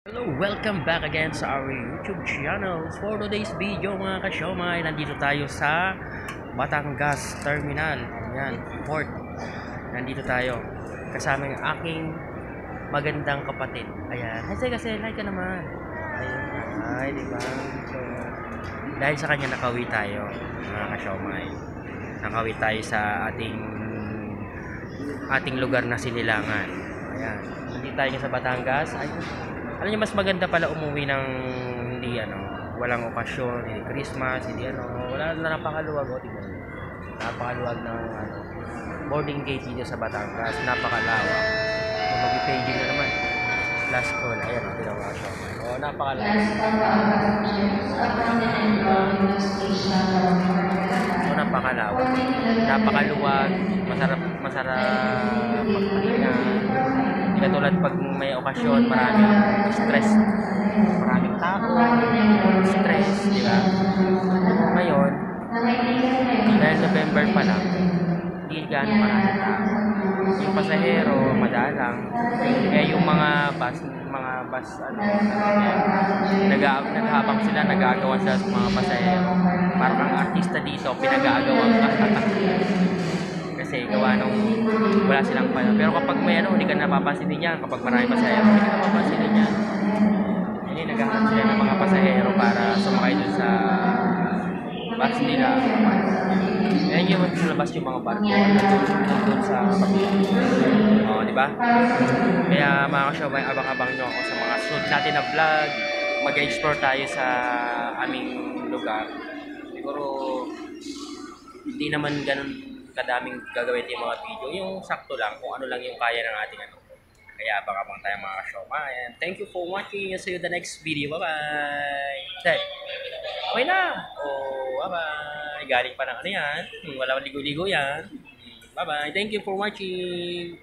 Hello, welcome back again sa our YouTube channel. For today's video mga ka-siomay, nandito tayo sa Batangas Terminal. Ayan, port. Nandito tayo. Kasama yung aking magandang kapatid. Ayan, kasi like ka naman. Ayun, ay, diba? So, dahil sa kanya nakawi tayo mga ka-siomay. Nakawi tayo sa ating lugar na Sinilangan. Ayan, nandito tayo sa Batangas. Ayun. Alam niyo, mas maganda pala umuwi ng hindi walang okasyon, hindi Christmas, hindi wala na, napakaluwag diba? Napakaluwag ng boarding gate dito sa Batangas, napakalawak. Mag-paging na naman. Last call, ayan tinawa siya. Napakalawak. Napakalawak. Napakaluwag, masarap magpahinga. Katulad pag may okasyon, maraming stress, maraming tao, stress, di ba? Ngayon, dahil November pa lang, hindi gaano maraming tao. Yung pasahero, madalang. Kaya yung mga bus, naghahabang sila, nag-aagawan sila sa mga pasahero. Parang ang artista dito, pinag-aagawan ka. Kasi gawa nung wala silang pala. Pero kapag may hindi ka napapansinin yan. Kapag marami pasahero, hindi ka napapansinin yan. Hindi, naghahanap sila ng mga pasahero para sumakay dun sa bus nila. Ayan yung labas yung mga barko. Nandun sa barko. Diba? Kaya mga kasyomay, abang-abang nyo ako sa mga sunod natin na vlog. Mag-explore tayo sa aming lugar. Siguro, hindi naman ganun kadaming gagawin yung mga video, yung sakto lang kung ano lang yung kaya ng ating kaya abang-abang tayo mga ka-siomay, and thank you for watching. See you the next video. Bye bye. Okay na. Bye bye. Galing pa ng yan, wala ligo-ligo yan. Bye bye. Thank you for watching.